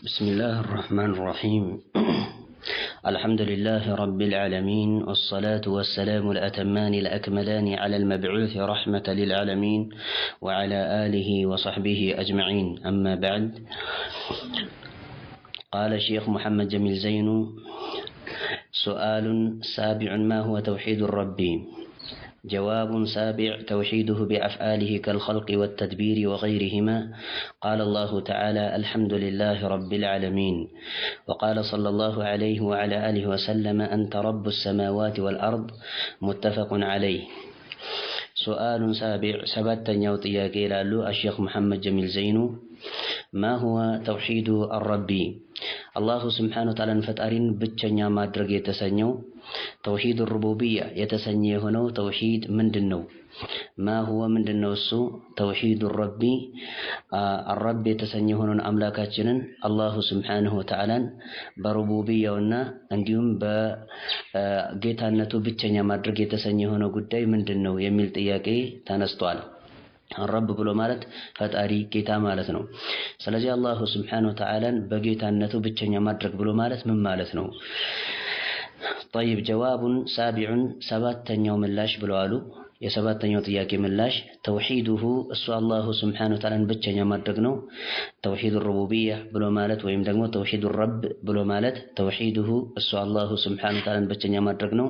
بسم الله الرحمن الرحيم الحمد لله رب العالمين والصلاة والسلام الأتمان الأكملان على المبعوث رحمة للعالمين وعلى آله وصحبه أجمعين. أما بعد، قال الشيخ محمد جميل زين: سؤال سابع: ما هو توحيد الرب؟ جواب سابع: توحيده بأفعاله كالخلق والتدبير وغيرهما. قال الله تعالى: الحمد لله رب العالمين. وقال صلى الله عليه وعلى آله وسلم: أنت رب السماوات والأرض. متفق عليه. سؤال سابع: سبت نيوتيا كيلالو الشيخ محمد جميل زين: ما هو توحيد الرب؟ الله سبحانه وتعالى فتارين بتشنيا ما درج يتسنيو توحيد الربوبية يتسنيه هنا توحيد من دنو. ما هو من دنو السو توحيد الرب؟ الرب يتسنيه هنا أملاكاتنا الله سبحانه وتعالى بربوبية ونا عندهم بجيتها نتو بتشنيا ما درج يتسنيه هنا قداي من دنو يميل تياكي تنستوال. الرب بلو مالت فتاري كيتا مالتنو. سلازي الله سبحانه وتعالى بقيتا نتو بتشنيا ما درج بلو مالت من مالتنو. طيب، جواب سابع: سبات يوم اللاش بلوالو يسبات يوم تياكي ملاش توحيده السؤال الله سبحانه وتعالى بتشنيا ما درجنو توحيد الربوبية بلو مالت ويم دغمو توحيد الرب بلو مالت توحيده السؤال الله سبحانه وتعالى بتشنيا ما درجنو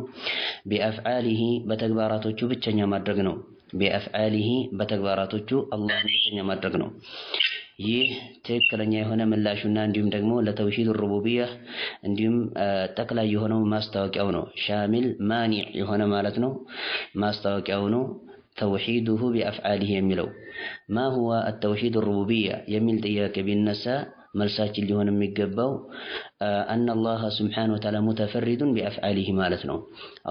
بأفعاله بتكباراتو بتشنيا ما درجنو بأفعاله بتكباراتو الله بتشنيا ما درجنو. ይህ ትክክለኛ የሆነ ምላሹና እንዲሁም ደግሞ ለተውሂድ ሩቡቢያ እንዲሁም ጠቅላይ የሆነው ማስታወቂያው ነው። ሻሚል ማኒዕ የሆነ ማለት ነው። ማስታወቂያው ነው ተውሂዱሁ ቢአፍዓሊሂ የሚለው። ما هو التوحيد الربوبية የሚል ጥያቄ ቢነሳ መልሳችን ሊሆን የሚገባው أن الله سبحانه وتعالى متفرد بأفعاله ማለት ነው።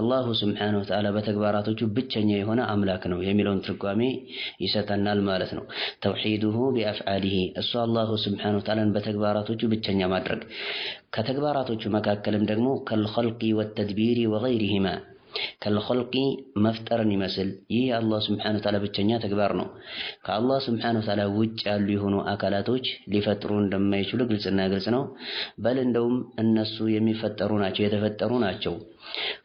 አላሁ سبحانه وتعالى በተግባራቶቹ ብቸኛ የሆነ አምላክ ነው የሚለውን ትርጓሜ ይሰጠናል ማለት ነው። ተውሂዱሁ ቢአፍዓሊሂ እሱ አላሁ سبحانه وتعالى በተግባራቶቹ ብቸኛ ማድረግ። ከተግባራቶቹ መካከልም ደግሞ ከልኸልቂ ወተድቢሪ ወገይሪሂማ ከልኸልቂ መፍጠርን ይመስል ይህ የአላህ ስብሓነሁ ወተዓላ ብቸኛ ተግባር ነው። ከአላህ ስብሓነሁ ወተዓላ ውጭ ያሉ የሆኑ አካላቶች ሊፈጥሩ እንደማይችሉ ግልጽና ግልጽ ነው። በል እንደውም እነሱ የሚፈጠሩ ናቸው፣ የተፈጠሩ ናቸው።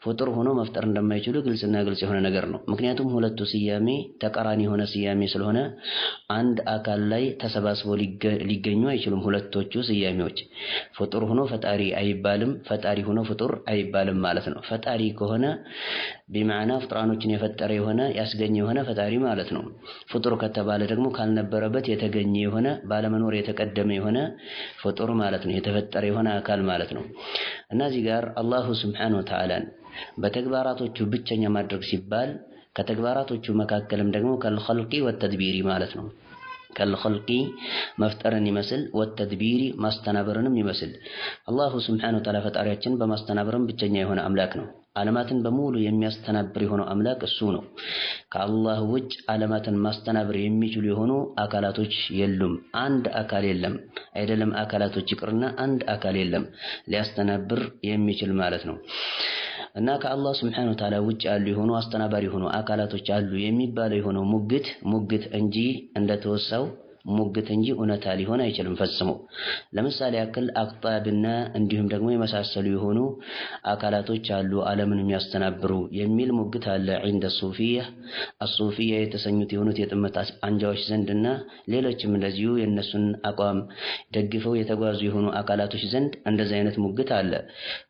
ፍጡር ሆኖ መፍጠር እንደማይችሉ ግልጽና ግልጽ የሆነ ነገር ነው። ምክንያቱም ሁለቱ ስያሜ ተቃራኒ የሆነ ስያሜ ስለሆነ አንድ አካል ላይ ተሰባስበው ሊገኙ አይችሉም። ሁለቶቹ ስያሜዎች ፍጡር ሆኖ ፈጣሪ አይባልም፣ ፈጣሪ ሆኖ ፍጡር አይባልም ማለት ነው። ፈጣሪ ከሆነ ቢማዕና ፍጥራኖችን የፈጠረ የሆነ ያስገኘ የሆነ ፈጣሪ ማለት ነው። ፍጡር ከተባለ ደግሞ ካልነበረበት የተገኘ የሆነ ባለመኖር የተቀደመ የሆነ ፍጡር ማለት ነው። የተፈጠረ የሆነ አካል ማለት ነው። እና እዚህ ጋር አላሁ ስብሓነሁ ወተዓላ በተግባራቶቹ ብቸኛ ማድረግ ሲባል ከተግባራቶቹ መካከልም ደግሞ ከልኸልቂ ወተድቢሪ ማለት ነው። ከልኸልቂ መፍጠርን ይመስል ወተድቢሪ ማስተናበርንም ይመስል አላሁ ስብሓነሁ ወተዓላ ፈጣሪያችን በማስተናበርም ብቸኛ የሆነ አምላክ ነው። ዓለማትን በሙሉ የሚያስተናብር የሆነው አምላክ እሱ ነው። ከአላህ ውጭ ዓለማትን ማስተናበር የሚችሉ የሆኑ አካላቶች የሉም። አንድ አካል የለም። አይደለም አካላቶች ይቅርና አንድ አካል የለም ሊያስተናብር የሚችል ማለት ነው። እና ከአላህ ስብሓነሁ ወተዓላ ውጭ ያሉ የሆኑ አስተናባሪ የሆኑ አካላቶች አሉ የሚባለው የሆነው ሙግት እንጂ እንደተወሳው ሙግት እንጂ እውነታ ሊሆን አይችልም ፈጽሞ። ለምሳሌ ያክል አቅጣብና እንዲሁም ደግሞ የመሳሰሉ የሆኑ አካላቶች አሉ ዓለምን የሚያስተናብሩ የሚል ሙግት አለ عند الصوفية الصوفية የተሰኙት የሆኑት የጥመት አንጃዎች ዘንድና ሌሎችም እንደዚሁ የነሱን አቋም ደግፈው የተጓዙ የሆኑ አካላቶች ዘንድ እንደዚህ አይነት ሙግት አለ።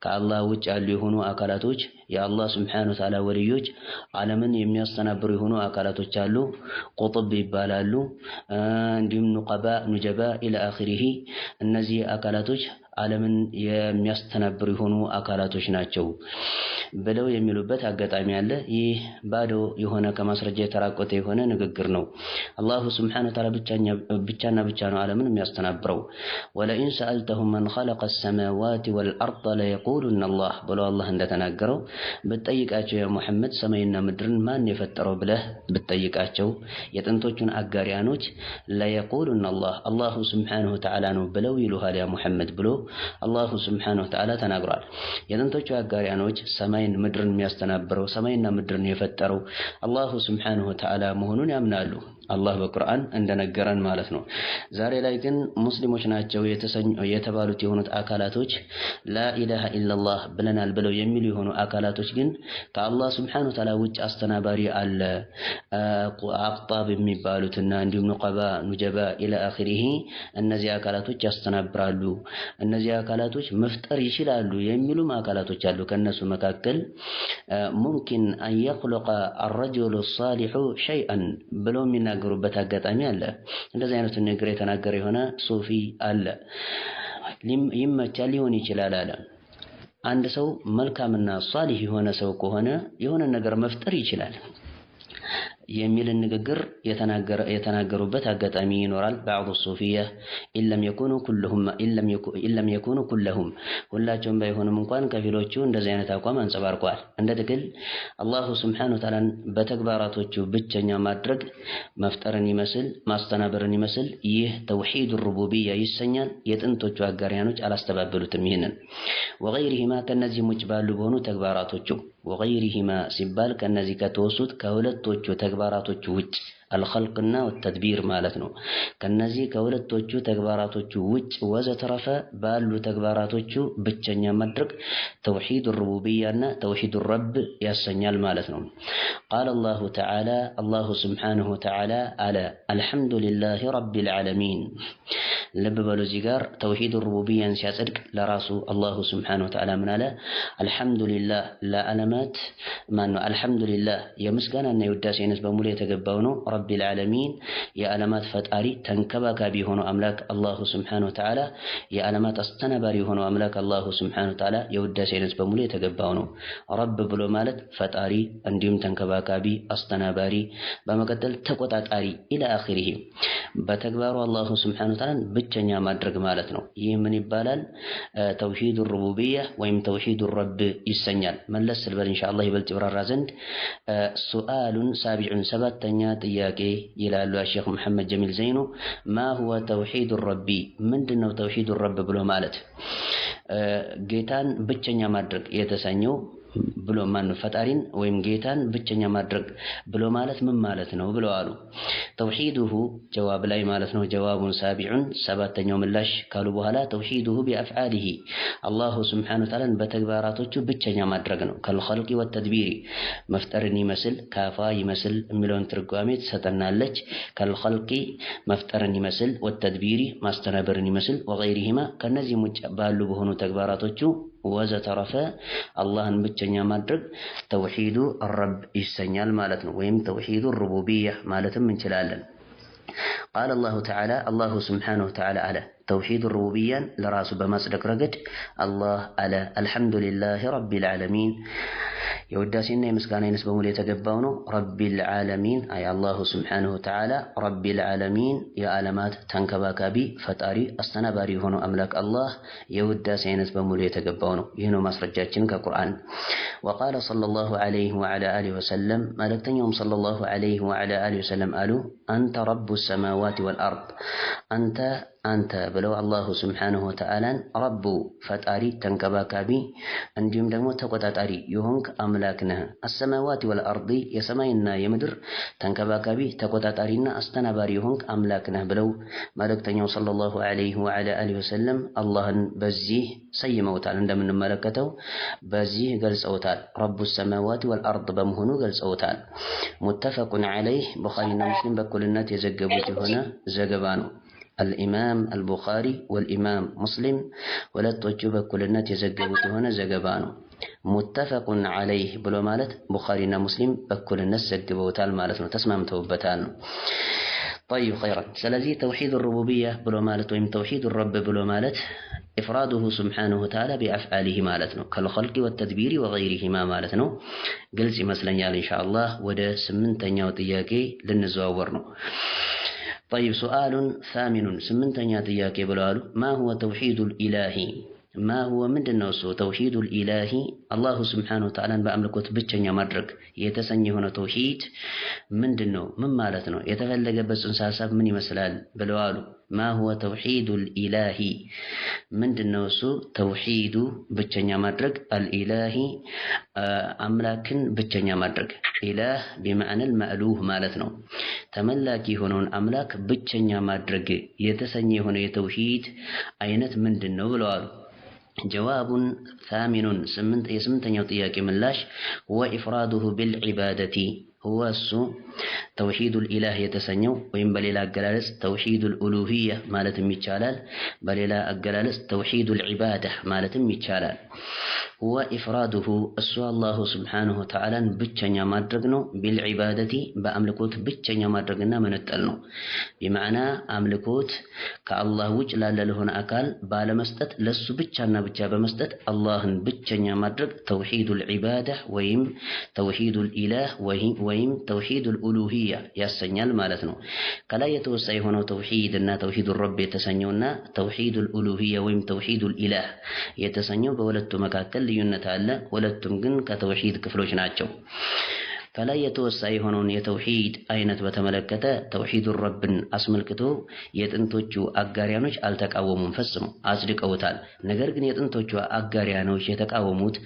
ከአላህ ውጭ ያሉ የሆኑ አካላቶች የአላህ ስብሓነሁ ወተዓላ ወልዮች ዓለምን የሚያስተናብሩ የሆኑ አካላቶች አሉ። ቁጥብ ይባላሉ። እንዲሁም ኑጀባ ኢላ አኺሪሂ እነዚህ አካላቶች ዓለምን የሚያስተናብሩ የሆኑ አካላቶች ናቸው ብለው የሚሉበት አጋጣሚ አለ። ይህ ባዶ የሆነ ከማስረጃ የተራቆተ የሆነ ንግግር ነው። አላሁ ስብሓነሁ ወተዓላ ብቻና ብቻ ነው ዓለምን የሚያስተናብረው። ወለኢን ሰአልተሁም መን ኸለቀ ሰማዋት ወልአርድ ለየቁሉነ አላህ ብሎ አላህ እንደተናገረው ብትጠይቃቸው ያ ሙሐመድ ሰማይና ምድርን ማን የፈጠረው ብለህ ብትጠይቃቸው የጥንቶቹን አጋሪያኖች ለየቁሉነ አላህ አላሁ ስብሓነሁ ወተዓላ ነው ብለው ይሉሃል ያ ሙሐመድ ብሎ አላሁ ስብሓነሁ ወተዓላ ተናግሯል። የጥንቶቹ አጋሪያኖች ሰማይን ምድርን የሚያስተናብረው ሰማይና ምድርን የፈጠረው አላሁ ስብሓነሁ ወተዓላ መሆኑን ያምናሉ። አላህ በቁርአን እንደነገረን ማለት ነው። ዛሬ ላይ ግን ሙስሊሞች ናቸው የተባሉት የሆኑት አካላቶች ላኢላሃ ኢላላህ ብለናል ብለው የሚሉ የሆኑ አካላቶች ግን ከአላህ ሱብሓነሁ ወተዓላ ውጭ አስተናባሪ አለ አቅጣብ የሚባሉትና እንዲሁም ኑቀባ ኑጀባ ኢላ አኺሪሂ እነዚህ አካላቶች ያስተናብራሉ፣ እነዚህ አካላቶች መፍጠር ይችላሉ የሚሉም አካላቶች አሉ። ከነሱ መካከል ሙምኪን አን የኽሉቀ አልረጁሉ ሷሊሑ ሸይአን ብለው የሚናገሩበት አጋጣሚ አለ። እንደዚህ አይነቱን ነገር የተናገረ የሆነ ሱፊ አለ። ይመቻል ሊሆን ይችላል አለ። አንድ ሰው መልካምና ሷሊህ የሆነ ሰው ከሆነ የሆነ ነገር መፍጠር ይችላል የሚል ንግግር የተናገሩበት አጋጣሚ ይኖራል። بعض الصوفية ኢለም የኩኑ ኩለሁም ሁላቸውም ባይሆንም እንኳን ከፊሎቹ እንደዚህ አይነት አቋም አንጸባርቀዋል። እንደ ጥቅል አላሁ ሱብሓነሁ ወተዓላን በተግባራቶቹ ብቸኛ ማድረግ መፍጠርን ይመስል ማስተናበርን ይመስል ይህ ተውሂድ ሩቡቢያ ይሰኛል። የጥንቶቹ አጋሪያኖች አላስተባበሉትም ይህንን። ወገይሪሂማ ከነዚህም ውጭ ባሉ በሆኑ ተግባራቶቹ ወገይሪሂማ ሲባል ከነዚህ ከተወሱት ከሁለቶቹ ተግባራቶቹ ውጭ አልኸልቅና ወተድቢር ማለት ነው። ከነዚህ ከሁለቶቹ ተግባራቶቹ ውጭ ወዘተረፈ ባሉ ተግባራቶቹ ብቸኛ ማድረግ ተውሂድ ሩቡቢያና ተውሂድ ረብ ያሰኛል ማለት ነው። ቃለ አላሁ ተዓላ አላሁ ሱብሓነሁ ወተዓላ አለ አልሐምዱሊላሂ ረቢል ዓለሚን። ልብ በሉ እዚህ ጋር ተውሂድ ሩቡቢያን ሲያጸድቅ ለራሱ አላሁ ሱብሓነሁ ወተዓላ ምን አለ? አልሐምዱሊላህ ለዓለማት ማነው? አልሐምዱሊላህ የምስጋናና የውዳሴ አይነት በሙሉ የተገባው ነው። ረቢል ዓለሚን የዓለማት ፈጣሪ ተንከባካቢ የሆነው አምላክ አላሁ ሱብሓነሁ ወተዓላ የዓለማት አስተናባሪ የሆነው አምላክ አላሁ ሱብሓነሁ ወተዓላ የውዳሴ አይነት በሙሉ የተገባው ነው። ረብ ብሎ ማለት ፈጣሪ እንዲሁም ተንከባካቢ አስተናባሪ በመቀጠል ተቆጣጣሪ ኢላ አኺሪሂ በተግባሩ አላሁ ሱብሓነሁ ወተዓላ ብቸኛ ማድረግ ማለት ነው። ይህ ምን ይባላል? ተውሂድ ሩቡቢያ ወይም ተውሂድ ረብ ይሰኛል። መለስ ስልበል ኢንሻአላህ ይበልጥ ይብራራ ዘንድ ሱአሉን ሳቢዑን ሰባተኛ ጥያቄ ይላሉ ሼኽ መሐመድ ጀሚል ዘይኑ ማ ሁወ ተውሂድ ረቢ ምንድነው ተውሂድ ረብ ብሎ ማለት? ጌታን ብቸኛ ማድረግ የተሰኘው ብሎ ማነው ፈጣሪን ወይም ጌታን ብቸኛ ማድረግ ብሎ ማለት ምን ማለት ነው ብለው አሉ። ተውሂዱሁ ጀዋብ ላይ ማለት ነው። ጀዋቡን ሳቢዑን ሰባተኛው ምላሽ ካሉ በኋላ ተውሂዱሁ ቢአፍዓሊሂ አላሁ ሱብሓነሁ ወተዓላን በተግባራቶቹ ብቸኛ ማድረግ ነው። ከልኸልቂ ወተድቢሪ መፍጠርን ይመስል ካፋ ይመስል የሚለውን ትርጓሜ ትሰጠናለች። ከልኸልቂ መፍጠርን ይመስል ወተድቢሪ ማስተናበርን ይመስል ወገይሪሂማ ከነዚህም ውጭ ባሉ በሆኑ ተግባራቶቹ ወዘተረፈ አላህን ብቸኛ ማድረግ ተውሂዱ ረብ ይሰኛል ማለት ነው። ወይም ተውሂዱ ሩቡቢያ ማለትም እንችላለን። ቃለ አላሁ ተዓላ አላሁ ሱብሓነሁ ወተዓላ አለ ተውሂድ ሩቡቢያን ለራሱ በማጽደቅ ረገድ አላህ አለ አልሐምዱሊላሂ ረቢል ዓለሚን የውዳሴና የምስጋና አይነት በሙሉ የተገባው ነው። ረቢል ዓለሚን አይ አላሁ ሱብሓነሁ ወተዓላ ረቢል ዓለሚን የዓለማት ተንከባካቢ ፈጣሪ አስተናባሪ የሆነው አምላክ አላህ የውዳሴ አይነት በሙሉ የተገባው ነው። ይህ ነው ማስረጃችን ከቁርአን። ወቃለ ሰለላሁ ዐለይሂ ወዐላ አሊሂ ወሰለም መልእክተኛውም ሰለላሁ ዐለይሂ ወዐላ አሊሂ ወሰለም አሉ አንተ ረቡ ሰማዋት ወልአርድ አንተ ብለው አላሁ ሱብሓነሁ ወተዓላን ረቡ ፈጣሪ ተንከባካቢ እንዲሁም ደግሞ ተቆጣጣሪ የሆንክ አምላክ ነህ። አሰማዋት ወልአርዲ የሰማይና የምድር ተንከባካቢ ተቆጣጣሪና አስተናባሪ የሆንክ አምላክ ነህ ብለው መልእክተኛው ሰለላሁ ዐለይሂ ወዐላ አሊሂ ወሰለም አላህን በዚህ ሰይመውታል። እንደምንመለከተው በዚህ ገልጸውታል። ረቡ ሰማዋት ወልአርድ በመሆኑ ገልጸውታል። ሙተፈቁን ዐለይህ ቡኻሪና ሙስሊም በኩልነት የዘገቡት የሆነ ዘገባ ነው። الإمام البخاري والإمام مسلم ሁለቶቹ በኩልነት የዘገቡት የሆነ ዘገባ ነው። ሙተፈቁን ዐለይህ ብሎ ማለት ቡኻሪና ሙስሊም በኩልነት ዘግበውታል ማለት ነው። ተስማምተውበታል ነው። طيب خيرا ስለዚህ ተውሂድ ሩቡቢያ ብሎ ማለት ወይም ተውሂድ ረብ ብሎ ማለት ኢፍራዱሁ ሱብሓነሁ ወተዓላ ቢአፍዓሊሂ ማለት ነው። ከልኸልቂ ወተድቢሪ ወገይሪሂማ ማለት ነው። ግልጽ ይመስለኛል። ኢንሻአላህ ወደ ስምንተኛው ጥያቄ ልንዘዋወር ነው። طيب سؤال ثامن سمنتኛ ጥያቄ ብለዋል ما هو توحيد الإله ما هو ምንድነው እሱ ተውሂድ الإله አላሁ ስብሓነሁ ወተዓላን በአምልኮት ብቸኛ ማድረግ የተሰኘ የሆነ ተውሂድ ምንድነው ምን ማለት ነው የተፈለገበት ጽንሰ ሐሳብ ምን ይመስላል ብለዋል ما هو توحيد الإله ምንድነው እሱ ተውሂዱ ብቸኛ ማድረግ الإله አምላክን ብቸኛ ማድረግ ኢላህ بمعنى المألوه ማለት ነው ተመላኪ የሆነውን አምላክ ብቸኛ ማድረግ የተሰኘ የሆነ የተውሂድ አይነት ምንድነው ብለዋል جواب ثامن يسمنتኛው ጥያቄ ምላሽ وإفراده بالعبادة هو توحيد الإله የተሰኘው ወይም በሌላ አገላለጽ توحيد الألوهية ማለትም ይቻላል በሌላ አገላለጽ توحيد العبادة ማለትም ይቻላል هو إفراده الله سبحانه وتعالى ብቸኛ ማድረግ ነው بالعبادة በአምልኮት ብቸኛ ማድረግና መነጠል ነው بمعنى አምልኮት ከአላህ ውጭ ላለ ለሆነ አካል ባለመስጠት ለሱ ብቻና ብቻ በመስጠት አላህን ብቸኛ ማድረግ توحيد العبادة ወይም توحيد الإله ወይም توحيد الألوهية ያሰኛል ማለት ነው ከላይ የተወሳ የሆነው ተውሂድ እና ተውሂድ الرب የተሰኘውና توحيد الألوهية ወይም توحيد الإله የተሰኘው በሁለቱ መካከል ልዩነት አለ ሁለቱም ግን ከተውሂድ ክፍሎች ናቸው ከላይ የተወሳ የሆነውን የተውሂድ አይነት በተመለከተ ተውሂድ ረብን አስመልክቶ የጥንቶቹ አጋሪያኖች አልተቃወሙም ፈጽሞ አጽድቀውታል ነገር ግን የጥንቶቹ አጋሪያኖች የተቃወሙት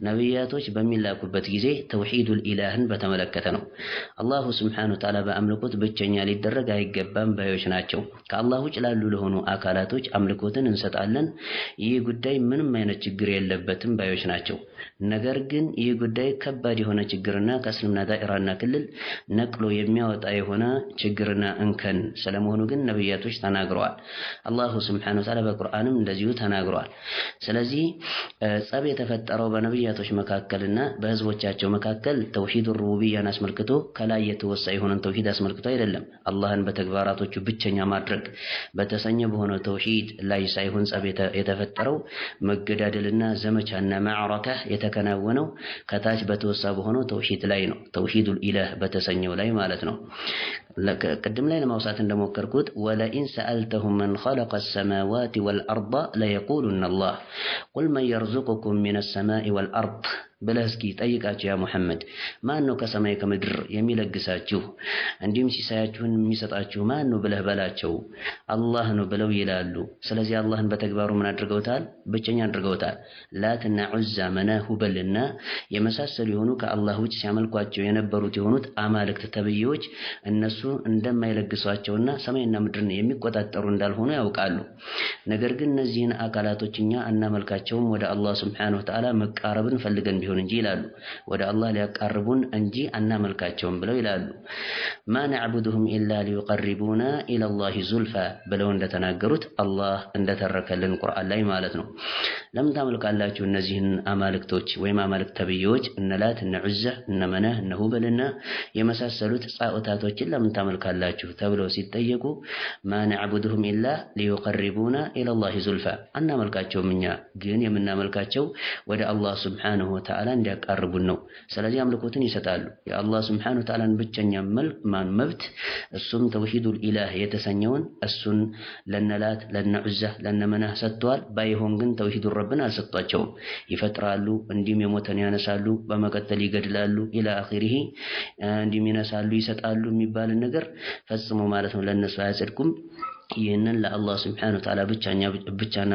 ነብያቶች በሚላኩበት ጊዜ ተውሂዱል ኢላህን በተመለከተ ነው አላሁ ስብሓነሁ ወተዓላ በአምልኮት ብቸኛ ሊደረግ አይገባም ባዮች ናቸው ከአላህ ውጭ ላሉ ለሆኑ አካላቶች አምልኮትን እንሰጣለን ይህ ጉዳይ ምንም አይነት ችግር የለበትም ባዮች ናቸው ነገር ግን ይህ ጉዳይ ከባድ የሆነ ችግርና ከእስልምና ዳኢራና ክልል ነቅሎ የሚያወጣ የሆነ ችግርና እንከን ስለመሆኑ ግን ነብያቶች ተናግረዋል አላሁ ስብሓነሁ ወተዓላ በቁርአንም እንደዚሁ ተናግረዋል ስለዚህ ጸብ የተፈጠረው በነብያቶች መካከልና በህዝቦቻቸው መካከል ተውሂድ ሩቡቢያን አስመልክቶ ከላይ የተወሳ የሆነን ተውሂድ አስመልክቶ አይደለም አላህን በተግባራቶቹ ብቸኛ ማድረግ በተሰኘ በሆነ ተውሂድ ላይ ሳይሆን ጸብ የተፈጠረው መገዳደልና ዘመቻና ማዕረካ የተከናወነው ከታች በተወሳ በሆነው ተውሂድ ላይ ነው توحيد الإله بتسنيو لاي مالتنا قدم لنا موصات እንደሞከርኩት ولئن سألتهم من خلق السماوات والأرض ليقولن الله قل من يرزقكم من السماء والأرض በለስኪ ጠይቃቸው ያ መሐመድ ማን ነው ከሰማይ ከምድር የሚለግሳችሁ እንዲሁም ሲሳያችሁን የሚሰጣችሁ ማን ነው ብለህ በላቸው አላህ ነው ብለው ይላሉ ስለዚህ አላህን በተግባሩ ምን አድርገውታል ብቸኛ አድርገውታል ላትና ዑዛ መናሁ በልና የመሳሰሉ የሆኑ ከአላህ ውጭ ሲያመልኳቸው የነበሩት የሆኑት አማልክት ተብዮች እነሱ እንደማይለግሷቸውና ሰማይና ምድርን የሚቆጣጠሩ እንዳልሆኑ ያውቃሉ ነገር ግን እነዚህን አካላቶችኛ እናመልካቸውም ወደ አላህ Subhanahu Wa Ta'ala መቃረብን ፈልገን ቢሆን እንጂ ይላሉ ወደ አላህ ሊያቃርቡን እንጂ አናመልካቸውም ብለው ይላሉ ما نعبدهم إلا ليقربونا إلى الله زلفى ብለው እንደተናገሩት አላህ እንደተረከልን ቁርአን ላይ ማለት ነው ለምን ታመልካላችሁ እነዚህን አማልክቶች ወይም አማልክት ተብዮች እነላት እነ ዑዛ እነ መናህ እነ ሁበልና የመሳሰሉት ጻኦታቶችን ለምን ታመልካላችሁ ተብለው ሲጠየቁ ما نعبدهم إلا ليقربونا إلى الله زلفى አናመልካቸውም እኛ ግን የምናመልካቸው ወደ አላህ Subhanahu Wa Ta'ala እንዲያቃርቡን ነው ስለዚህ አምልኮትን ይሰጣሉ የአላህ Subhanahu Wa Ta'ala ብቸኛ ማን መብት እሱም ተውሂዱል ኢላህ የተሰኘውን እሱን ለነላት ለነዑዛ ለነመናህ ሰጥቷል ባይሆን ግን ተውሂዱር ረብን አልሰጣቸውም ይፈጥራሉ እንዲም የሞተን ያነሳሉ በመቀጠል ይገድላሉ ኢላ አኺሪሂ እንዲም ይነሳሉ ይሰጣሉ የሚባል ነገር ፈጽሞ ማለት ነው ለነሱ አያጸድቁም ይህንን ለአላህ Subhanahu Wa Ta'ala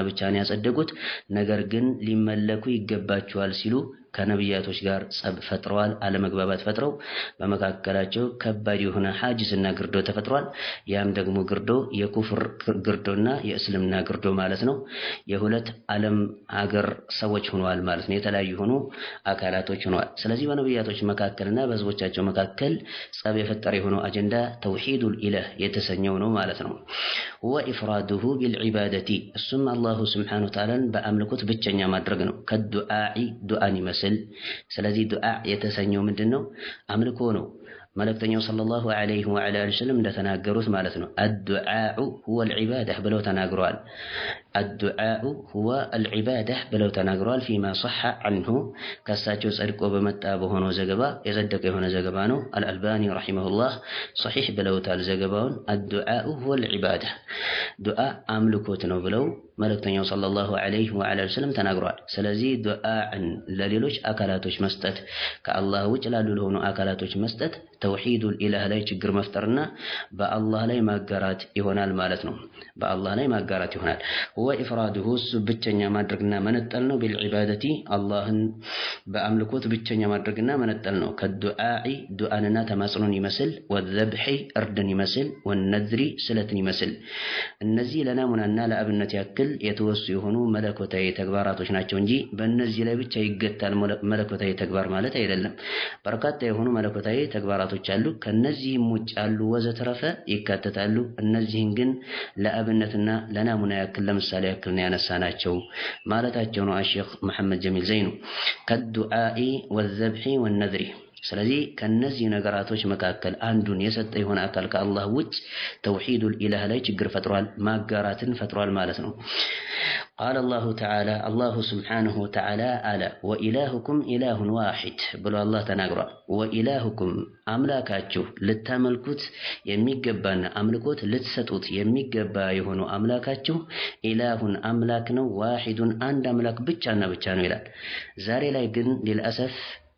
ብቻና ያጸደቁት ነገር ግን ሊመለኩ ይገባቸዋል ሲሉ ከነብያቶች ጋር ጸብ ፈጥረዋል አለመግባባት ፈጥረው በመካከላቸው ከባድ የሆነ ሐጅስና ግርዶ ተፈጥሯል ያም ደግሞ ግርዶ የኩፍር ግርዶና የእስልምና ግርዶ ማለት ነው የሁለት ዓለም ሀገር ሰዎች ሆነዋል ማለት ነው የተለያዩ ሆኑ አካላቶች ሆነዋል ስለዚህ በነብያቶች መካከልና በህዝቦቻቸው መካከል ጸብ የፈጠረ የሆነው አጀንዳ ተውሂዱል ኢላህ የተሰኘው ነው ማለት ነው وإفراده بالعبادة السم الله سبحانه وتعالى بأملكوت بتشنيا ማድረግ ነው ከዱዓኢ ዱዓን ይመስል ስለዚህ ዱዓ የተሰኘው ምንድነው አምልኮ ነው መልእክተኛው ሰለላሁ ዐለይሂ ወሰለም እንደተናገሩት ማለት ነው الدعاء هو العبادة ብለው ተናግረዋል الدعاء هو العبادة بلو تناقرال فيما صح عنه كساتشو صدقو بمتابه هنا زقبا يصدق هنا زقبانو الألباني رحمه الله صحيح بلو تال زقبان الدعاء هو العبادة دعاء أملكوتنا بلو ملكتنا صلى الله عليه وعلى وسلم تناقرال سلازي دعاء لليلوش أكلاتوش مستد كالله وجلالو لهنو أكلاتوش مستد توحيد الإله لا يشجر مفترنا بالله لا يمقرات يهونال مالتنا بالله لا يمقرات يهونال هو إفراده بتشنيا مدركنا من التلنو بالعبادة الله بأملكوت بتشنيا مدركنا من التلنو كالدعاء دعاءنا تماصلون يمثل والذبح أردن يمثل والنذر سلة يمثل النزي لنا مننا لأبنة يأكل يتوسي هنو ملكوتي تكبارات وشناتشونجي بالنزي لبتش يقتل ملكوتي تكبار مالتا يدلم بركات يهونو ملكوتي تكبارات አሉ ከነዚህም ውጭ ያሉ ወዘተረፈ ይካተታሉ እነዚህን ግን ለአብነትና ለናሙና ያክል ለምሳሌ ያክል ነው ያነሳናቸው ማለታቸው ነው አሸኽ መሐመድ ጀሚል ዘይኑ ከዱዓኢ ወዘብሒ ወነዝሪ ስለዚህ ከነዚህ ነገራቶች መካከል አንዱን የሰጠ የሆነ አካል ከአላህ ውጭ ተውሂዱል ኢላህ ላይ ችግር ፈጥሯል ማጋራትን ፈጥሯል ማለት ነው قال الله تعالى الله سبحانه وتعالى ألا وإلهكم إله واحد بلو الله تناقرأ وإلهكم أملاكاتشو للتاملكوت يميقبان أملكوت لتستوت يميقبا يهونو أملاكاتشو إله أملاكنا واحد عند أملاك بچانا إلال زاري لايقن للأسف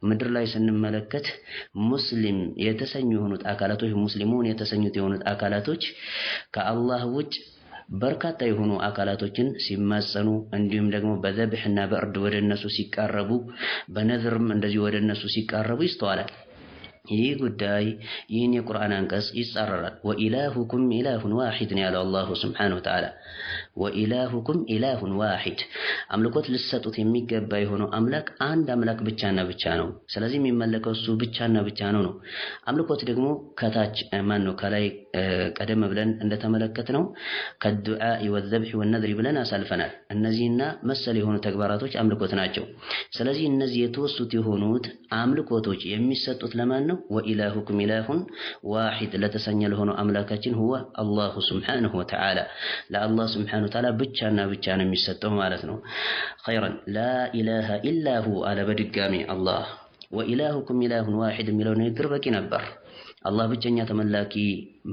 ምድር ላይ ስንመለከት ሙስሊም የተሰኙ የሆኑት አካላቶች ሙስሊሙን የተሰኙት የሆኑት አካላቶች ከአላህ ውጭ በርካታ የሆኑ አካላቶችን ሲማጸኑ እንዲሁም ደግሞ በዘብህና በእርድ ወደ እነሱ ሲቃረቡ በነዝርም እንደዚህ ወደ እነሱ ሲቃረቡ ይስተዋላል ይህ ጉዳይ ይህን የቁርአን አንቀጽ ይጻረራል ወኢላሁኩም ኢላሁን ዋሂድ ያለ አላህ Subhanahu Wa Ta'ala ወኢላሁኩም ኢላሁን ዋሂድ አምልኮት ልሰጡት የሚገባ የሆነው አምላክ አንድ አምላክ ብቻና ብቻ ነው ስለዚህ የሚመለከው እሱ ብቻና ብቻ ነው አምልኮት ደግሞ ከታች ማነው ከላይ ቀደም ብለን እንደተመለከትነው ከዱዓ ወዘብህ ወነዝር ብለን አሳልፈናል እነዚህና መሰል የሆኑ ተግባራቶች አምልኮት ናቸው ስለዚህ እነዚህ የተወሱት የሆኑት አምልኮቶች የሚሰጡት ለማን ነው ወኢላሁኩም ኢላሁን ዋሂድ ለተሰኘ ለሆነው አምላካችን هو الله سبحانه وتعالى ለአላህ Subhanahu Wa Ta'ala ብቻና ብቻ ነው የሚሰጠው ማለት ነው خيرا لا اله الا هو على በድጋሚ አላህ ወኢላሁኩም ኢላሁን ዋሂድ የሚለው ነገር በቂ ነበር አላህ ብቸኛ ተመላኪ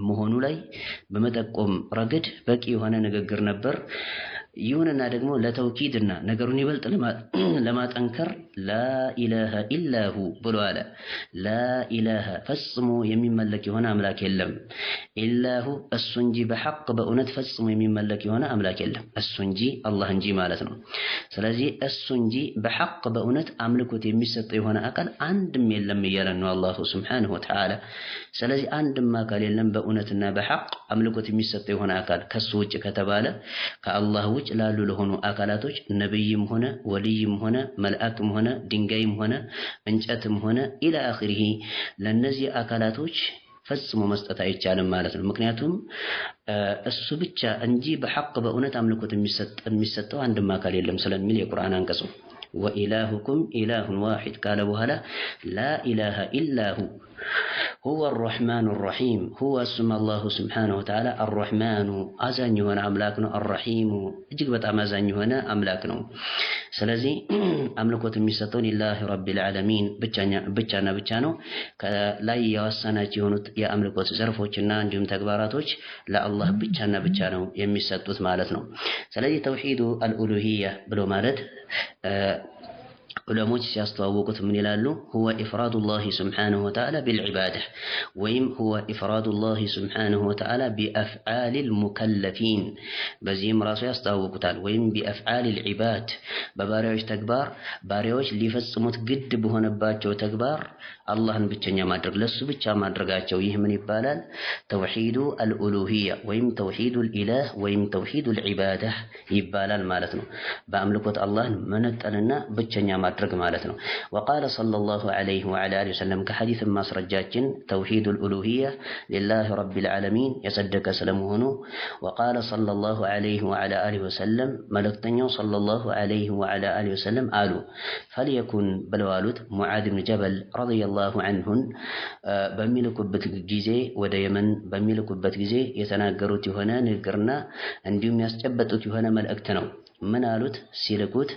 መሆኑ ላይ በመጠቆም ረገድ በቂ የሆነ ንግግር ነበር ይሁንና ደግሞ ለተውኪድና ነገሩን ይበልጥ ለማጠንከር لا اله الا هو ብሎ አለ لا اله ፈጽሞ የሚመለክ የሆነ አምላክ የለም الا هو እሱ እንጂ በሐቅ በእውነት ፈጽሞ የሚመለክ የሆነ አምላክ የለም እሱ እንጂ አላህ እንጂ ማለት ነው ስለዚህ እሱ እንጂ በሐቅ በእውነት አምልኮት የሚሰጠው የሆነ አካል አንድም የለም እያለ ነው አላህ Subhanahu Wa Ta'ala ስለዚህ አንድም አካል የለም በእውነትና በሐቅ አምልኮት የሚሰጠው የሆነ አካል ከሱ ውጭ ከተባለ ከአላህ ውጭ ላሉ ለሆኑ አካላቶች ነብይም ሆነ ወልይም ሆነ መልአክም ሆነ ድንጋይም ሆነ እንጨትም ሆነ ኢላ አኺሪሂ ለነዚህ አካላቶች ፈጽሞ መስጠት አይቻልም ማለት ነው ምክንያቱም እሱ ብቻ እንጂ በሐቅ በእውነት አምልኮት የሚሰጠው አንድም አካል የለም ስለሚል የቁርአን አንቀጹ وإلهكم إله واحد قال بهلا لا إله إلا هو الرحمن الرحيم هو اسم الله سبحانه وتعالى الرحمن أزان يهونا أملاكنا الرحيم اجيك بتعم أزان يهونا أملاكنا سلازي أملكوت المستون لله رب العالمين بچانا لا يوصانا يهونت يا أملكوت زرفوچنا انجم تكباراتوچ لا الله بچانا يمستوت مالتنا سلازي توحيد الألوهية بلو مالت علماء ሲያስተዋወቁት ምን ይላሉ هو إفراد الله سبحانه وتعالى بالعبادة ወይም هو إفراد الله سبحانه وتعالى بأفعال المكلفين በዚህም ራሱ ያስተዋወቁታል ወይም بأفعال العباد በባሪያዎች ተግባር ባሪያዎች ሊፈጽሙት ግድ በሆነባቸው ተግባር አላህን ብቸኛ ማድረግ ለሱ ብቻ ማድረጋቸው ይህ ምን ይባላል ተውሂዱ አልኡሉሂያ ወይም ተውሂዱ الإله ወይም ተውሂዱ العبادة ይባላል ማለት ነው በአምልኮት አላህን መነጠልና ብቸኛ ማድረግ ማድረግ ማለት ነው። وقال صلى الله عليه وعلى اله وسلم ከሐዲስ ማስረጃችን ተውሂድ الالوهيه لله رب العالمين የሰደቀ ስለመሆኑ وقال صلى الله عليه وعلى اله وسلم መልእክተኛው صلى الله عليه وعلى اله وسلم አሉ فليكن በለዋሉት ሙዓዝ ብን ጀበል رضي الله عنه በሚልኩበት ጊዜ ወደ የመን በሚልኩበት ጊዜ የተናገሩት የሆነ ንግርና እንዲሁም ያስጨበጡት የሆነ መልእክት ነው። ምን አሉት ሲልኩት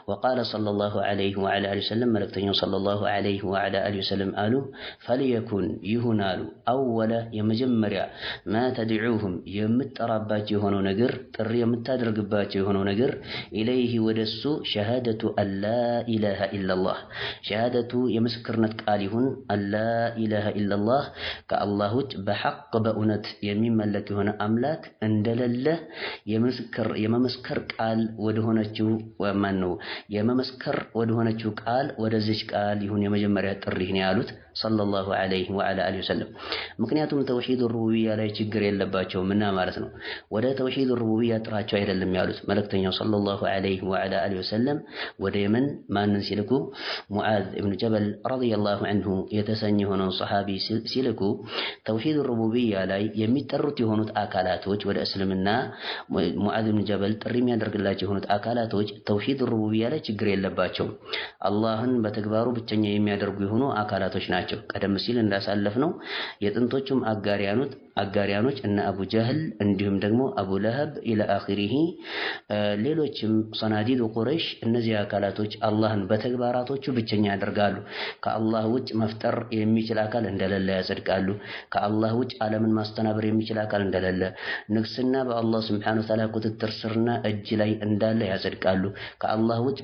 وقال صلى الله عليه وعلى اله وسلم መልእክተኛው صلى الله عليه وعلى اله وسلم አሉ فليكن ይሁን አሉ اول የመጀመሪያ ما تدعوهم የምትጠራባቸው የሆነው ነገር ጥሪ የምታደርግባቸው የሆነው ነገር ኢለይሂ ወደሱ ሸሃደቱ አላ ኢላሃ ኢላላህ ሸሃደቱ የምስክርነት ቃል ይሁን አላ ኢላሃ ኢላላህ ከአላህ ውጭ በሐቅ በእውነት የሚመለክ የሆነ አምላክ እንደሌለ የመመስከር ቃል ወደ ሆነችው ወማን ነው የመመስከር ወደ ሆነችው ቃል ወደዚህ ቃል ይሁን የመጀመሪያ ጥሪ ነው ያሉት ሰለላሁ ዐለይሂ ወዐላ አሊሂ ወሰለም። ምክንያቱም ተውሂድ ሩቡቢያ ላይ ችግር የለባቸውም እና ማለት ነው። ወደ ተውሂድ ሩቡቢያ ጥራቸው አይደለም ያሉት መልእክተኛው ሰለላሁ ዐለይሂ ወዐላ አሊሂ ወሰለም ወደ የመን ማንን ሲልኩ ሙዓዝ ኢብኑ ጀበል ረዲየላሁ ዐንሁ የተሰኘ ሆነው ሰሃቢ ሲልኩ ተውሂድ ሩቡቢያ ላይ የሚጠሩት የሆኑት አካላቶች ወደ እስልምና ሙዓዝ ኢብኑ ጀበል ጥሪ የሚያደርግላቸው የሆኑት አካላቶች ተውሂድ ሩቡቢያ ላይ ችግር የለባቸውም። አላህን በተግባሩ ብቸኛ የሚያደርጉ የሆኑ አካላቶች ናቸው። ቀደም ሲል እንዳሳለፍነው የጥንቶቹም አጋሪያኖች እነ አቡ ጀህል እንዲሁም ደግሞ አቡ ለሀብ ኢላ አኺሪሂ ሌሎችም ሰናዲድ ቁረይሽ እነዚህ አካላቶች አላህን በተግባራቶቹ ብቸኛ ያደርጋሉ። ከአላህ ውጭ መፍጠር የሚችል አካል እንደሌለ ያጸድቃሉ። ከአላህ ውጭ ዓለምን ማስተናበር የሚችል አካል እንደሌለ፣ ንግስና በአላህ ሱብሓነሁ ወተዓላ ቁጥጥር ስርና እጅ ላይ እንዳለ ያጸድቃሉ። ከአላህ ውጭ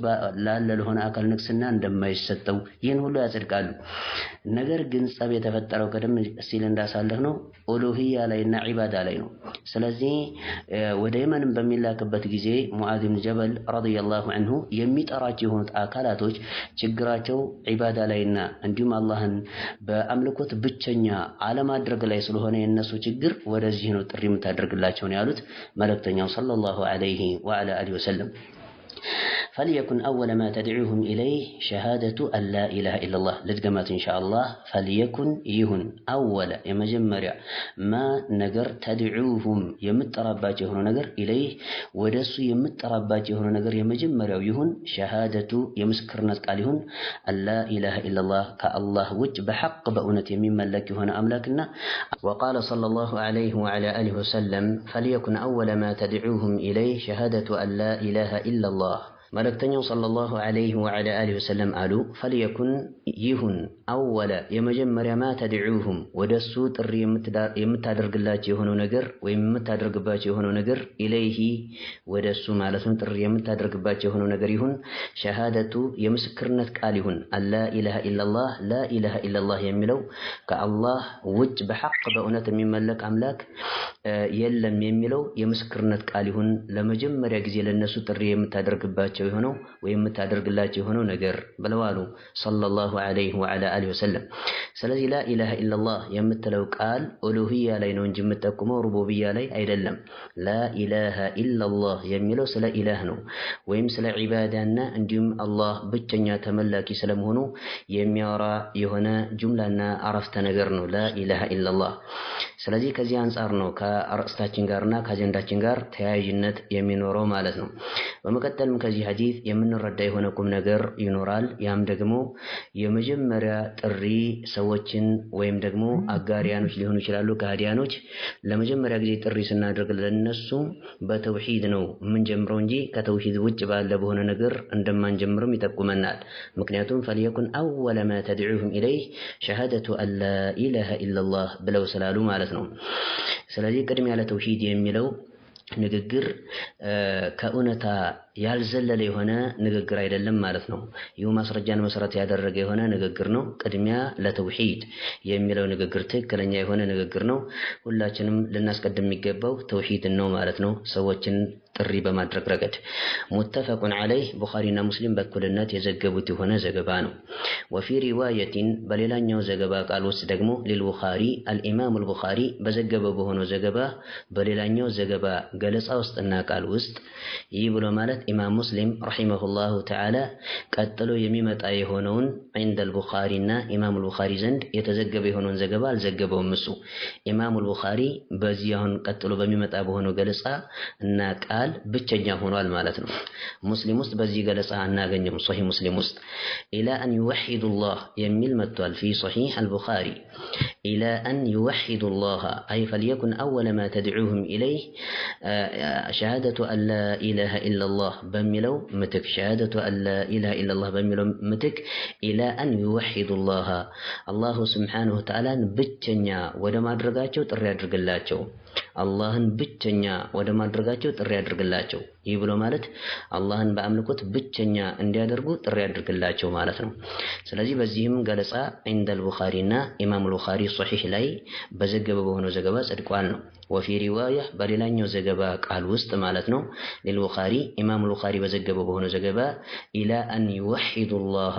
ላለ ለሆነ አካል ንግስና እንደማይሰጠው ይህን ሁሉ ያጸድቃሉ። ነገር ግን ጸብ የተፈጠረው ቀደም ሲል እንዳሳለፍነው ኡሉሂያ ላይና ዒባዳ ላይ ነው። ስለዚህ ወደ የመን በሚላክበት ጊዜ ሙዓዝ ብን ጀበል ረዲየላሁ ዐንሁ የሚጠራቸው የሆኑት አካላቶች ችግራቸው ዒባዳ ላይና እንዲሁም አላህን በአምልኮት ብቸኛ አለማድረግ ላይ ስለሆነ የነሱ ችግር ወደዚህ ነው ጥሪ የምታደርግላቸው ነው ያሉት መልእክተኛው ሰለላሁ ዐለይሂ ወዐላ አሊሂ ወሰለም። فليكن أول ما تدعوهم إليه شهادة أن لا إله إلا الله لدقمات إن شاء الله فليكن يهن أول يمجمر ما نقر تدعوهم يمتربات يهن نقر إليه ودسو يمتربات يهن نقر يمجمر يهن شهادة يمسكرنات قالهن أن لا إله إلا الله كالله وج بحق بأونة يمين ملك هنا أملاكنا. وقال صلى الله عليه وعلى آله وسلم فليكن أول ما تدعوهم إليه شهادة أن لا إله إلا الله መልእክተኛው ሰለላሁ ዐለይሂ ወዐላ አሊሂ ወሰለም አሉ ፈሊየኩን ይሁን አወለ የመጀመሪያ ማ ተድዑሁም ወደሱ ጥሪ የምታደርግላቸው የሆነው ነገር ወይም የምታደርግባቸው የሆነው ነገር ኢለይሂ ወደሱ ማለት ነው ጥሪ የምታደርግባቸው የሆነው ነገር ይሁን ሸሃደቱ የምስክርነት ቃል ይሁን አላ ኢላሃ ኢላላህ ላ ኢላሃ ኢላላህ የሚለው ከአላህ ውጭ በሐቅ በእውነት የሚመለክ አምላክ የለም የሚለው የምስክርነት ቃል ይሁን ለመጀመሪያ ጊዜ ለነሱ ጥሪ የምታደርግባቸው የሆነው ወይም የምታደርግላቸው የሆነው ነገር ብለዋሉ ሰለላሁ ዐለይሂ ወዐላ አሊሂ ወሰለም። ስለዚህ ላ ኢላሃ ኢላላህ የምትለው ቃል ኡሉሂያ ላይ ነው እንጂ የምትጠቁመው ሩቡቢያ ላይ አይደለም። ላ ኢላሃ ኢላላህ የሚለው ስለ ኢላህ ነው ወይም ስለ ዒባዳና እንዲሁም አላህ ብቸኛ ተመላኪ ስለመሆኑ የሚያወራ የሆነ ጁምላና አረፍተ ነገር ነው ላ ኢላሃ ኢላላህ። ስለዚህ ከዚህ አንጻር ነው ከአርእስታችን ጋርና ከአጀንዳችን ጋር ተያያዥነት የሚኖረው ማለት ነው። በመቀጠልም ከዚህ ሐዲስ የምንረዳ የሆነ ቁም ነገር ይኖራል። ያም ደግሞ የመጀመሪያ ጥሪ ሰዎችን ወይም ደግሞ አጋሪያኖች ሊሆኑ ይችላሉ ከሃዲያኖች ለመጀመሪያ ጊዜ ጥሪ ስናደርግ ለነሱ በተውሂድ ነው የምንጀምረው እንጂ ከተውሂድ ውጭ ባለ በሆነ ነገር እንደማንጀምርም ይጠቁመናል። ምክንያቱም ፈሊየኩን አወለ ማ ተድዑሁም ኢለይህ ሸሃደቱ አን ላ ኢላሃ ኢላላህ ብለው ስላሉ ማለት ነው። ስለዚህ ቅድሚያ ለተውሂድ የሚለው ንግግር ከእውነታ ያልዘለለ የሆነ ንግግር አይደለም ማለት ነው። ይህ ማስረጃን መሰረት ያደረገ የሆነ ንግግር ነው። ቅድሚያ ለተውሂድ የሚለው ንግግር ትክክለኛ የሆነ ንግግር ነው። ሁላችንም ልናስቀድም የሚገባው ተውሂድን ነው ማለት ነው ሰዎችን ጥሪ በማድረግ ረገድ። ሙተፈቁን ዐለይህ ቡኻሪና ሙስሊም በኩልነት የዘገቡት የሆነ ዘገባ ነው። ወፊ ሪዋየቲን በሌላኛው ዘገባ ቃል ውስጥ ደግሞ ሊልቡኻሪ አልኢማም አልቡኻሪ በዘገበው በሆነው ዘገባ በሌላኛው ዘገባ ገለጻ ውስጥና ቃል ውስጥ ይህ ብሎ ማለት ኢማም ሙስሊም ረሂመሁላሁ ተዓላ ቀጥሎ የሚመጣ የሆነውን عند البخاري እና ኢማም አልቡኻሪ ዘንድ የተዘገበ የሆነውን ዘገባ አልዘገበውም። እሱ ኢማም አልቡኻሪ በዚህ አሁን ቀጥሎ በሚመጣ በሆነው ገለጻ እና ቃል ብቸኛ ሆኗል ማለት ነው። ሙስሊም ውስጥ በዚህ ገለጻ አናገኘውም። ሶሒህ ሙስሊም ውስጥ ኢላ አን ይወሒዱ ላህ የሚል መጥቷል። ፊ ሶሒህ አልቡኻሪ ኢላ አን ይወሒዱ ላህ አይ ፈልየኩን አወለ ማ ተድዑሁም ኢለይህ ሸሃደቱ አን ላ ኢላሃ ኢለላህ በሚለው ምትክ ሸሃደቱ አን ላ ኢላሃ ኢለላህ በሚለው ምትክ ኢላ አን ይወሒዱ ላህ አላሁ ስብሓነሁ ወተዓላን ብቸኛ ወደ ማድረጋቸው ጥሪ አድርግላቸው። አላህን ብቸኛ ወደ ማድረጋቸው ጥሪ አድርግላቸው። ይህ ብሎ ማለት አላህን በአምልኮት ብቸኛ እንዲያደርጉ ጥሪ አድርግላቸው ማለት ነው። ስለዚህ በዚህም ገለጻ عند البخاري እና ኢማም አልቡኻሪ ሶሒህ ላይ በዘገበ በሆነው ዘገባ ጸድቋል ነው። ወፊ ሪዋያ በሌላኛው ዘገባ ቃል ውስጥ ማለት ነው ለልቡኻሪ ኢማም አልቡኻሪ በዘገበው በሆነው ዘገባ ኢላ አን ይወሒዱ ላህ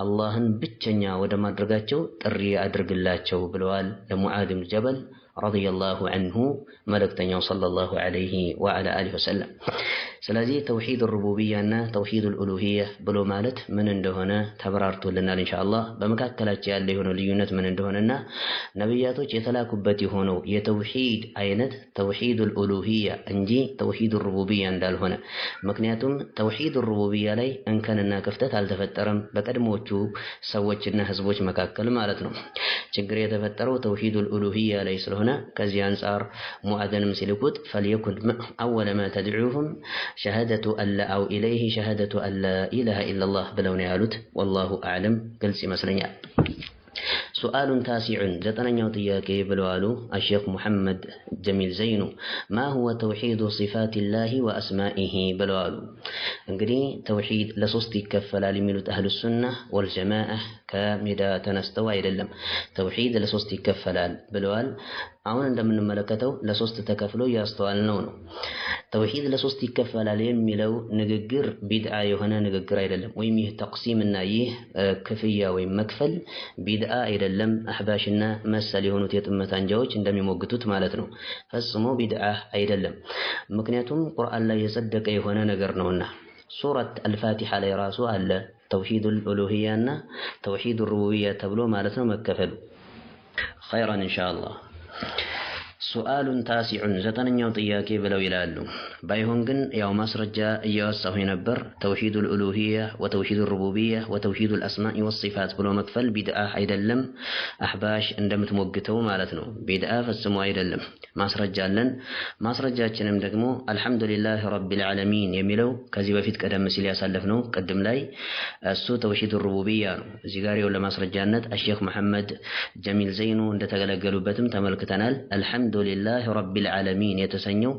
አላህን ብቸኛ ወደ ማድረጋቸው ጥሪ አድርግላቸው ብለዋል ለሙዓዝ ብን ጀበል ረዲየላሁ ዐንሁ መልእክተኛው ሰለላሁ ዐለይሂ ወዐላ አሊሂ ወሰለም። ስለዚህ ተውሂድ ሩቡቢያ እና ተውሂድ ኡሉሂያ ብሎ ማለት ምን እንደሆነ ተብራርቶልናል ኢንሻአላህ። በመካከላቸው ያለ የሆነው ልዩነት ምን እንደሆነና ነብያቶች የተላኩበት የሆነው የተውሂድ አይነት ተውሂድ ኡሉሂያ እንጂ ተውሂድ ሩቡቢያ እንዳልሆነ። ምክንያቱም ተውሂድ ሩቡቢያ ላይ እንከንና ክፍተት አልተፈጠረም በቀድሞቹ ሰዎችና ህዝቦች መካከል ማለት ነው። ችግር የተፈጠረው ተውሂድ ኡሉሂያ ላይ ስለሆነ ከዚህ አንፃር ሙአዘንም ሲልኩት ፈልየኩን አወለ ማ ተድዑሁም ሸሃደቱ አላ አው ኢለይህ ሸሃደቱ አላ ኢላሃ ኢለላህ ብለው ነው ያሉት። ወላሁ አዕለም ግልጽ ይመስለኛል። ሱአሉን ታሲዑን ዘጠነኛው ጥያቄ ብለዋሉ አሼኽ ሙሐመድ ጀሚል ዘይኑ ማ ሁወ ተውሂዱ ሲፋቲላሂ ወአስማኢሂ ብለዋሉ። እንግዲህ ተውሂድ ለሶስት ይከፈላል የሚሉት አህሉ ሱና ወልጀማዓ ከሜዳ ተነስተው አይደለም። ተውሂድ ለሶስት ይከፈላል ብለዋል። አሁን እንደምንመለከተው ለሶስት ተከፍሎ ያስተዋልነው ነው። ተውሂድ ለሶስት ይከፈላል የሚለው ንግግር ቢድዓ የሆነ ንግግር አይደለም። ወይም ይህ ተቅሲምና ይህ ክፍያ ወይም መክፈል ቢድዓ አይደለም። አህባሽና መሰል የሆኑት የጥመት አንጃዎች እንደሚሞግቱት ማለት ነው። ፈጽሞ ቢድዓ አይደለም። ምክንያቱም ቁርአን ላይ የጸደቀ የሆነ ነገር ነውና ሱረት አልፋቲሓ ላይ ራሱ አለ ተውሂድ ኡሉሂያ እና ተውሂድ ሩቡቢያ ተብሎ ማለት ነው መከፈሉ። ኸይራን ኢንሻአላህ። ሱአሉን ታሲዑን ዘጠነኛው ጥያቄ ብለው ይላሉ። ባይሆን ግን ያው ማስረጃ እያወሳሁ ነበር። ተውሂድ ኡሉሂያ ወተውሂድ ሩቡቢያ ወተውሂድ አልአስማኢ ወሲፋት ብሎ መክፈል ቢድዓ አይደለም። አህባሽ እንደምትሞግተው ማለት ነው። ቢድዓ ፈጽሞ አይደለም። ማስረጃ አለን። ማስረጃችንም ደግሞ አልሐምዱሊላህ ረቢል ዓለሚን የሚለው ከዚህ በፊት ቀደም ሲል ያሳለፍነው ቅድም ላይ እሱ ተውሂድ ሩቡቢያ ነው። እዚህ ጋር ያው ለማስረጃነት አሼኽ መሐመድ ጀሚል ዘይኑ እንደተገለገሉበትም ተመልክተናል። አልሐምዱሊላህ ረቢል ዓለሚን የተሰኘው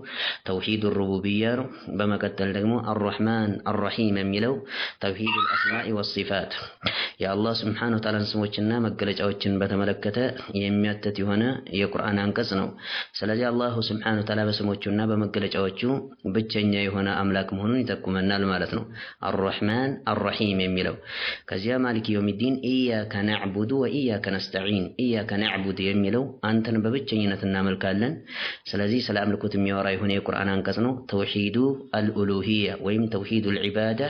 ተውሂድ ሩቡቢያ ነው። በመቀጠል ደግሞ አርረሕማን አርረሒም የሚለው ተውሂድ አልአስማኢ ወሲፋት የአላህ ስብሓነሁ ወተዓላ ስሞችና መገለጫዎችን በተመለከተ የሚያትት የሆነ የቁርአን አንቀጽ ነው። ስለዚህ አላሁ ስብሓነሁ ወተዓላ በስሞቹና በመገለጫዎቹ ብቸኛ የሆነ አምላክ መሆኑን ይጠቁመናል ማለት ነው። አርረሕማን አርረሒም የሚለው ከዚያ ማሊክ የውሚዲን ኢያከ ነዕቡዱ ወኢያከ ነስተዒን ኢያከ ነዕቡድ የሚለው አንተን በብቸኝነት እናመልካለን። ስለዚህ ስለ አምልኮት የሚያወራ የሆነ የቁርአን አንቀጽ ነው። ተውሂዱ አልኡሉሂያ ወይም ተውሂዱ አልዒባዳ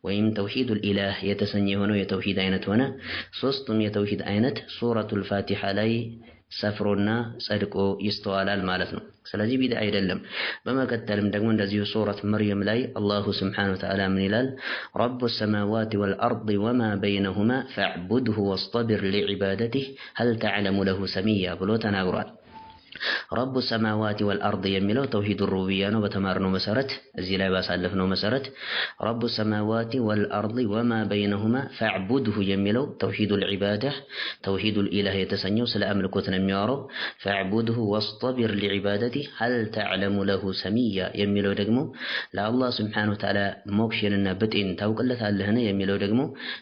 ወይም ተውሂዱ አልኢላህ የተሰኘ የሆነው የተውሂድ አይነት ሆነ። ሶስቱም የተውሂድ አይነት ሱረቱል ፋቲሓ ላይ ሰፍሮና ጸድቆ ይስተዋላል ማለት ነው። ስለዚህ ቢድዓ አይደለም። በመቀጠልም ደግሞ እንደዚሁ ሱረት መርየም ላይ አላሁ ስብሓነሁ ወተዓላ ምን ይላል? ረቡ ሰማዋት ወልአርድ ወማ በይነሁማ ፈዕቡድሁ ወስጠቢር ሊዕባደቲህ ሀል ተዕለሙ ለሁ ሰሚያ ብሎ ተናግሯል። ረቡ ሰማዋት ወልአርድ የሚለው ተውሂድ ሩቡቢያ ነው። በተማርነው መሰረት እዚህ ላይ ባሳለፍነው መሰረት ረቡ ሰማዋት ወልአርድ ወማ በይነሁማ ፈዕቡድሁ የሚለው ተውሂድ አልዒባዳ ተውሂድ አልኢላህ የተሰኘው ስለ አምልኮት ነው የሚያወራው። ፈዕቡድሁ ወስጠቢር ሊዕባደቲህ ሀል ተዕለሙ ለሁ ሰሚያ የሚለው ደግሞ ለአላህ ስብሓነሁ ወተዓላ ሞክሽንና ብጤን ታውቅለታለህን የሚለው ደግሞ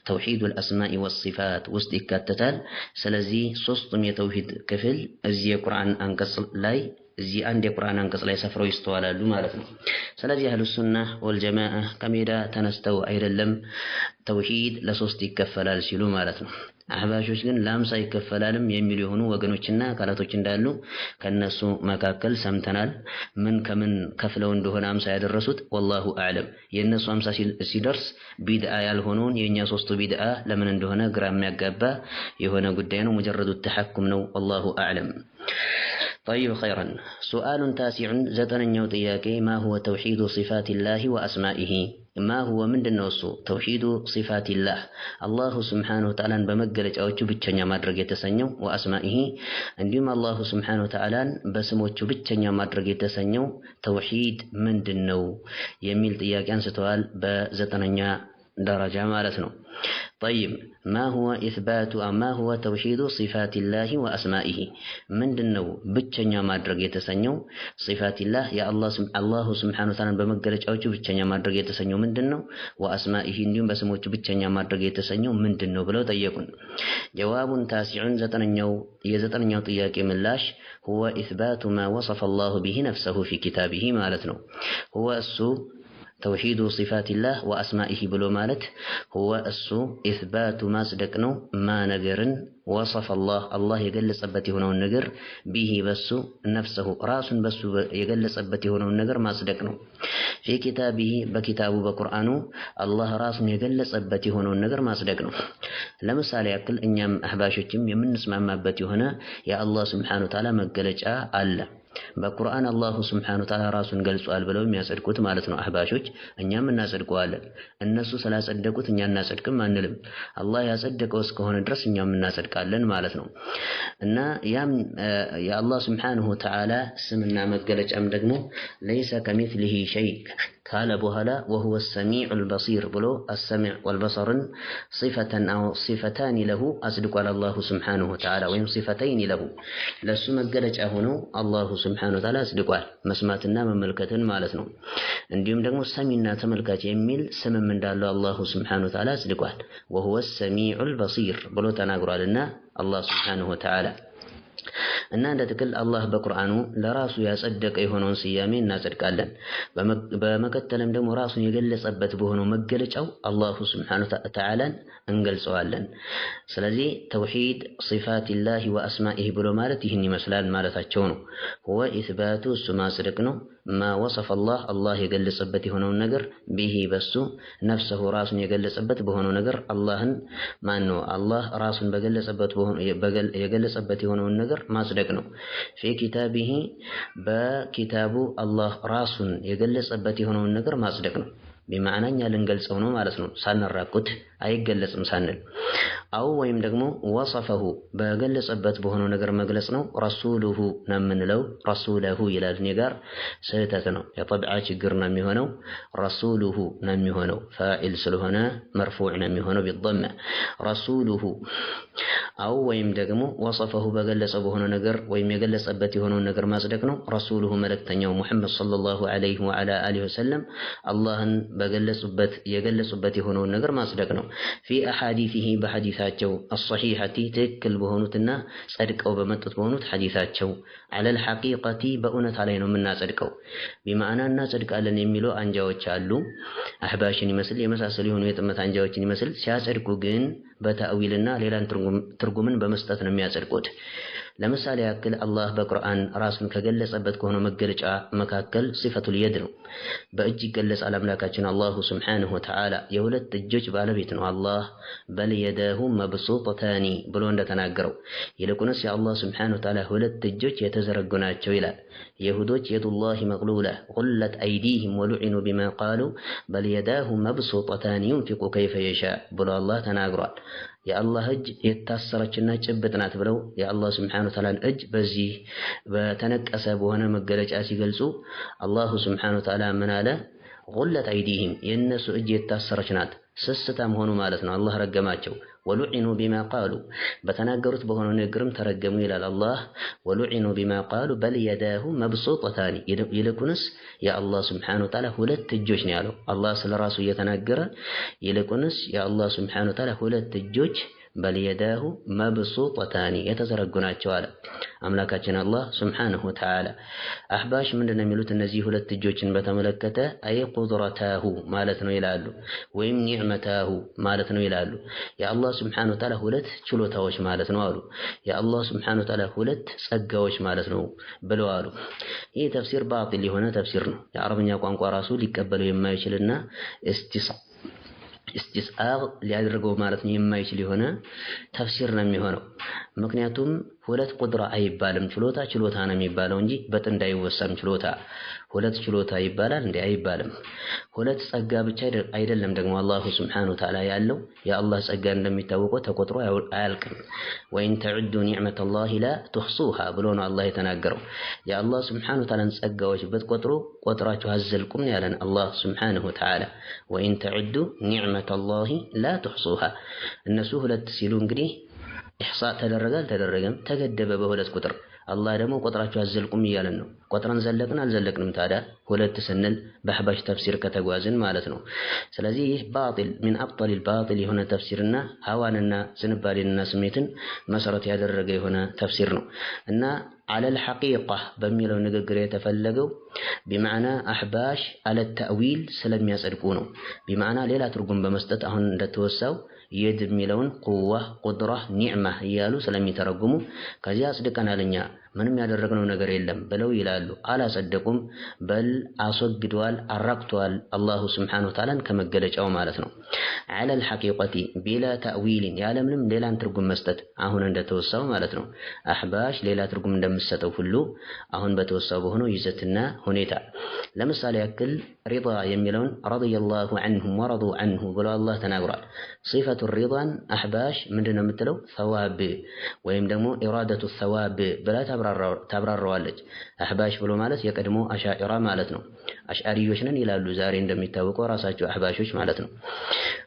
ተውሂድ አልአስማኢ ወሲፋት ውስጥ ይካተታል። ስለዚህ ሶስቱም የተውሂድ ክፍል እዚህ የቁርአን አንቀጽ ላይ እዚህ አንድ የቁርአን አንቀጽ ላይ ሰፍረው ይስተዋላሉ ማለት ነው። ስለዚህ አህሉ ሱና ወልጀማዓ ከሜዳ ተነስተው አይደለም ተውሂድ ለሶስት ይከፈላል ሲሉ ማለት ነው። አህባሾች ግን ለአምሳ ይከፈላልም የሚሉ የሆኑ ወገኖችና አካላቶች እንዳሉ ከነሱ መካከል ሰምተናል። ምን ከምን ከፍለው እንደሆነ አምሳ ያደረሱት ወላሁ አዕለም። የእነሱ አምሳ ሲደርስ ቢድዓ ያልሆነውን የእኛ ሶስቱ ቢድዓ ለምን እንደሆነ ግራ የሚያጋባ የሆነ ጉዳይ ነው። ሙጀረዱ ተሐኩም ነው። ወላሁ አዕለም። طيب خيرا. سؤال تاسع زتنኛው ጥያቄ ما هو توحيد صفات الله وأسمائه ما هو ምንድነው እሱ ተውሂዱ ሲፋቲላህ አላሁ ሱብሓነሁ ወተዓላን በመገለጫዎቹ ብቸኛ ማድረግ የተሰኘው ወአስማኢሂ እንዲሁም አላሁ ሱብሓነሁ ወተዓላን በስሞቹ ብቸኛ ማድረግ የተሰኘው ተውሂድ ምንድነው የሚል ጥያቄ አንስተዋል በዘጠነኛ ደረጃ ማለት ነው። طيب ما هو إثبات ما هو توحيد صفات الله وأسمائه ምንድነው ብቸኛ ማድረግ የተሰኘው صفات الله يا الله سبحانه وتعالى በመገለጫዎቹ ብቸኛ ማድረግ የተሰኘው ምንድነው وأسمائه እንዲሁም በስሞቹ ብቸኛ ማድረግ የተሰኘው ምንድነው ብለው ጠየቁን። ጀዋቡን ታሲዑን የዘጠነኛው ጥያቄ ምላሽ هو إثبات ما وصف الله به نفسه في كتابه ማለት ነው። هو እሱ توحيد صفات الله وأسمائه بلو مالت هو السو إثبات ما صدقنا ما نجرن وصف الله يقل صبتي هنا النجر به بسو نفسه راس بسو يقل صبتي هنا النجر ما صدقنا في كتابه بكتابه بقرآنه الله راس يقل صبتي هنا النجر ما صدقنا لمثال يأكل إن يم أحباشتهم يمن نسمع ما بتي هنا يا الله سبحانه وتعالى مقلج الله በቁርአን አላሁ ሱብሓነሁ ወተዓላ ራሱን ገልጿል ብለው የሚያጸድቁት ማለት ነው አህባሾች። እኛም እናጸድቀዋለን። እነሱ ስላጸደቁት እኛ እናጸድቅም አንልም። አላህ ያጸደቀው እስከሆነ ድረስ እኛም እናጸድቃለን ማለት ነው። እና ያም የአላህ ሱብሓነሁ ወተዓላ ስምና መገለጫም ደግሞ ለይሰ ከሚስሊሂ ሸይ ካለ በኋላ وهو السميع البصير ብሎ السمع والبصر صفة أو صفتان له أصدقوا الله سبحانه وتعالى ወይም صفتين له ለሱ መገለጫ ሆኖ አላሁ سبحانه وتعالى أصدقوا መስማትና መመልከትን ማለት ነው። እንዲሁም ደግሞ ሰሚና ተመልካች የሚል ስምም እንዳለው አላሁ سبحانه وتعالى أصدقوا وهو السميع البصير ብሎ ተናግሯልና አላህ سبحانه وتعالى እና እንደተከለ አላህ በቁርአኑ ለራሱ ያጸደቀ የሆነውን ስያሜ እናጸድቃለን። በመከተልም ደግሞ ራሱን የገለጸበት በሆነው መገለጫው አላሁ ሱብሓነሁ ወተዓላን እንገልጸዋለን። ስለዚህ ተውሂድ ሲፋቲላሂ ወአስማኢሂ ብሎ ማለት ይህን ይመስላል ማለታቸው ነው። هو ኢስባቱ እሱ ማጽደቅ ነው። ما وصف الله የገለጸበት የሆነውን ነገር به በሱ ነፍሰሁ ራሱን የገለጸበት በሆነው ነገር አላህን ማን ነው አላህ ራሱን የገለጸበት የሆነውን ነገር ማጽደቅ ነው። في كتابه በኪታቡ አላህ ራሱን የገለጸበት የሆነውን ነገር ማጽደቅ ነው። بمعنى እኛ ልንገልጸው ነው ማለት ነው ሳንራቁት አይገለጽም ሳንል አው ወይም ደግሞ ወصفه በገለጸበት በሆነው ነገር መግለጽ ነው። ረሱሉሁ ነው የምንለው ረሱለሁ ይላል እኔ ጋር ስህተት ነው የጠብዓ ችግር ነው የሚሆነው ረሱሉሁ ነው የሚሆነው ፋኢል ስለሆነ መርፉዕ ነው የሚሆነው بالضمه ረሱሉሁ አው ወይም ደግሞ ወصفه በገለጸው በሆነው ነገር ወይም የገለጸበት የሆነው ነገር ማጽደቅ ነው። ረሱሉሁ መልእክተኛው ሙሐመድ ሰለላሁ ዐለይሂ ወዐላ አሊሂ ወሰለም አላህን በገለጹበት የገለጹበት የሆነውን ነገር ማጽደቅ ነው። في احاديثه بحديثاቸው الصحيحه ትክክል በሆኑትና ጸድቀው በመጡት በሆኑት ሐዲሳቸው على الحقيقه በእውነት ላይ ነው የምናጸድቀው። بمعنى እናጸድቃለን የሚሉ አንጃዎች አሉ። አህባሽን ይመስል የመሳሰሉ የሆኑ የጥመት አንጃዎችን ይመስል ሲያጸድቁ ግን በተአዊልና ሌላን ትርጉምን በመስጠት ነው የሚያጸድቁት። ለምሳሌ ያክል አላህ በቁርአን ራሱን ከገለጸበት ከሆነ መገለጫ መካከል ሲፈቱል የድ ነው። በእጅ ይገለጻል አምላካችን አላሁ ሱብሓነሁ ወተዓላ የሁለት እጆች ባለቤት ነው። አላህ በል የደሁ መብሱጠታኒ ብሎ እንደተናገረው ይልቁንስ የአላህ ሱብሓነሁ ወተዓላ ሁለት እጆች የተዘረጉ ናቸው ይላል። የሁዶች የዱላሂ መግሉላ ቁለት አይዲሂም ወሉዒኑ ቢማ ቃሉ በል የዳሁ መብሱጠታኒ ዩንፊቁ ከይፈ የሻ ብሎ አላህ ተናግሯል። የአላህ እጅ የታሰረችና ጭብጥ ናት ብለው የአላህ ሱብሓነሁ ወተዓላን እጅ በዚህ በተነቀሰ በሆነ መገለጫ ሲገልጹ አላሁ ሱብሓነሁ ወተዓላ ምን አለ? ቁለት አይዲሂም የነሱ እጅ የታሰረች ናት ስስታም ሆኑ ማለት ነው። አላህ ረገማቸው። ወሉዒኑ ቢማ ቃሉ በተናገሩት በሆነው ንግግርም ተረገሙ ይላል አላህ። ወሉዒኑ ቢማ ቃሉ በል የዳሁ መብሱጠታኒ ይልቁንስ የአላህ ሱብሓነሁ ወተዓላ ሁለት እጆች ነው ያለው። አላህ ስለራሱ እየተናገረ ይልቁንስ የአላህ ሱብሓነሁ ወተዓላ ሁለት እጆች በል የዳሁ መብሱጠታኒ የተዘረጉ ናቸው አለ አምላካችን አላህ ሱብሓነሁ ወተዓላ። አህባሽ ምንድን ነው የሚሉት እነዚህ ሁለት እጆችን በተመለከተ አይ ቁድረታሁ ማለት ነው ይላሉ፣ ወይም ኒዕመታሁ ማለት ነው ይላሉ። የአላህ ሱብሓነሁ ወተዓላ ሁለት ችሎታዎች ማለት ነው አሉ። የአላህ ሱብሓነሁ ወተዓላ ሁለት ጸጋዎች ማለት ነው ብለው አሉ። ይህ ተፍሲር ባጢል የሆነ ተፍሲር ነው። የአረብኛ ቋንቋ ራሱ ሊቀበለው የማይችልና እስቲስአግ ሊያደርገው ማለት ነው የማይችል የሆነ ተፍሲር ነው የሚሆነው። ምክንያቱም ሁለት ቁድራ አይባልም፣ ችሎታ ነው የሚባለው እንጂ በጥንድ አይወሰም። ሁለት ችሎታ ይባላል እንዴ? አይባልም። ሁለት ጸጋ ብቻ አይደለም ደግሞ አላሁ ሱብሓነሁ ወተዓላ ያለው። የአላህ ጸጋ እንደሚታወቀው ተቆጥሮ አያልቅም። ወኢን ተዑዱ ኒዕመተላሂ ላ ትሕሱሃ ብሎ ነው አላህ የተናገረው። የአላህ ሱብሓነሁ ወተዓላን ጸጋዎች ብትቆጥሩ ቆጥራችሁ አዘልቁም ያለን አላህ ሱብሓነሁ ወተዓላ። ወኢን ተዑዱ ኒዕመተላሂ ላ ትሕሱሃ። እነሱ ሁለት ሲሉ እንግዲህ ኢሕሳእ ተደረገ አልተደረገም? ተገደበ በሁለት ቁጥር። አላህ ደግሞ ቆጥራችሁ አዘልቁም እያለን ነው። ቆጥረን ዘለቅን አልዘለቅንም? ታዲያ ሁለት ስንል በአህባሽ ተፍሲር ከተጓዝን ማለት ነው። ስለዚህ ይህ ባጢል ሚን አብጠሊል ባጢል የሆነ ተፍሲርና ሀዋንና ዝንባሌንና ስሜትን መሰረት ያደረገ የሆነ ተፍሲር ነው እና አለል ሐቂቃ በሚለው ንግግር የተፈለገው ቢማዕና አህባሽ አለ ተእዊል ስለሚያጸድቁ ነው። ቢማዕና ሌላ ትርጉም በመስጠት አሁን እንደተወሳው የድ የሚለውን ቁዋ፣ ቁድራ፣ ኒዕማ እያሉ ስለሚተረጉሙ ከዚያ አጽድቀናል እኛ ምንም ያደረግነው ነገር የለም ብለው ይላሉ። አላጸደቁም፣ በል አስወግደዋል፣ አራቅተዋል አላሁ ሱብሓነሁ ወተዓላን ከመገለጫው ማለት ነው። ዐለል ሐቂቀቲ ቢላ ተእዊልን ያለምንም ሌላን ትርጉም መስጠት አሁን እንደተወሳው ማለት ነው። አህባሽ ሌላ ትርጉም እንደምሰጠው ሁሉ አሁን በተወሳው በሆነው ይዘትና ሁኔታ ለምሳሌ ያክል ሪዳ የሚለውን ረዲየላሁ ዐንሁም ወረዱ ዐንሁ ብሎ አላህ ተናግሯል። ሲፈቱ ሪዳን አህባሽ ምንድን ነው የምትለው? ሰዋብ ወይም ደግሞ ኢራደቱ ሰዋብ ብላ ታብራራዋለች። አህባሽ ብሎ ማለት የቀድሞ አሻኢራ ማለት ነው። አሽዓሪዮች ነን ይላሉ ዛሬ እንደሚታወቀው ራሳቸው አህባሾች ማለት ነው።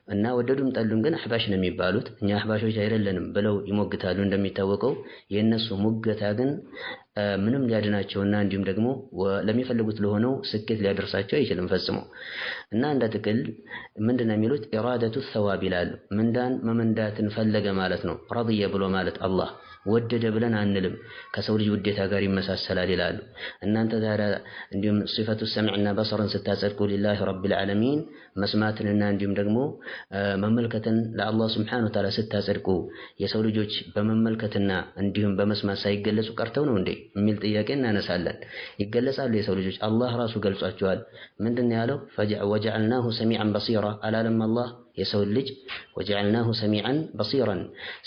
እና ወደዱም ጠሉም ግን አህባሽ ነው የሚባሉት። እኛ አህባሾች አይደለንም ብለው ይሞግታሉ። እንደሚታወቀው የእነሱ ሙገታ ግን ምንም ሊያድናቸውና እንዲሁም ደግሞ ለሚፈልጉት ለሆነው ስኬት ሊያደርሳቸው አይችልም ፈጽሞ። እና እንደ ጥቅል ምንድነው የሚሉት? ኢራደቱ ሰዋብ ይላሉ። ምንዳን መመንዳትን ፈለገ ማለት ነው። ረድየ ብሎ ማለት አላህ ወደደ ብለን አንልም፣ ከሰው ልጅ ውዴታ ጋር ይመሳሰላል ይላሉ። እናንተ ታዲያ እንዲሁም ሲፈቱ ሰምዕና በሰርን ስታጸድቁ ሊላሂ ረቢል ዓለሚን መስማትንና እንዲሁም ደግሞ መመልከትን ለአላህ ሱብሓነሁ ወተዓላ ስታጸድቁ የሰው ልጆች በመመልከትና እንዲሁም በመስማት ሳይገለጹ ቀርተው ነው እንዴ የሚል ጥያቄ እናነሳለን። ይገለጻሉ የሰው ልጆች። አላህ ራሱ ገልጿቸዋል። ምንድን ያለው? ወጀዐልናሁ ሰሚዐን በሲራ አላለም አላህ የሰው ልጅ ወጀዐልናሁ ሰሚዐን በሲራን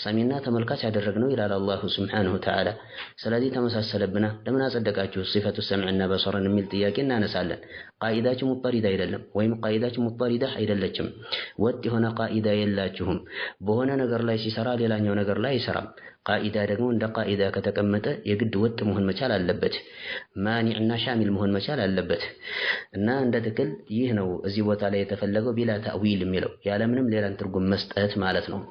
ሰሚና ተመልካች ያደረግነው ይላል አላሁ ሱብሓነሁ ወተዓላ። ስለዚህ ተመሳሰለብና ለምን አጸደቃችሁ ሲፈቱ ሰምዕና በሰርን የሚል ጥያቄ እናነሳለን። ቃኢዳችሁ ሙጠሪዳ አይደለም ወይም ቃኢዳችሁ ሙጠሪዳ አይደለችም። ወጥ የሆነ ቃኢዳ የላችሁም። በሆነ ነገር ላይ ሲሰራ ሌላኛው ነገር ላይ አይሰራም። ቃኢዳ ደግሞ እንደ ቃኢዳ ከተቀመጠ የግድ ወጥ መሆን መቻል አለበት። ማኒዕና ሻሚል መሆን መቻል አለበት። እና እንደ ጥቅል ይህ ነው እዚህ ቦታ ላይ የተፈለገው ቢላ ተእዊል የሚለው ያለምንም ሌላን ትርጉም መስጠት ማለት ነው።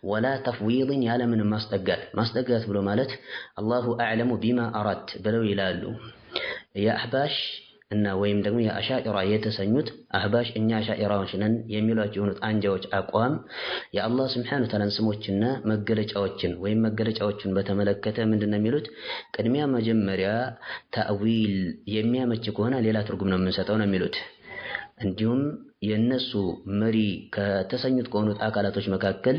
ወላ ተፍዊድን ያለምንም ማስጠጋት ብሎ ማለት አላሁ አዕለሙ ቢማ አራድ ብለው ይላሉ የአህባሽ እና ወይም ደግሞ የአሻኢራ የተሰኙት አህባሽ እኛ አሻኢራዎች ነን የሚሏቸው የሆኑት አንጃዎች አቋም የአላህ ሱብሓነሁ ወተዓላን ስሞችና መገለጫዎችን ወይም መገለጫዎችን በተመለከተ ምንድነው የሚሉት? ቅድሚያ መጀመሪያ ተእዊል የሚያመች ከሆነ ሌላ ትርጉም ነው የምንሰጠው ነው የሚሉት። እንዲሁም የነሱ መሪ ከተሰኙት ከሆኑት አካላቶች መካከል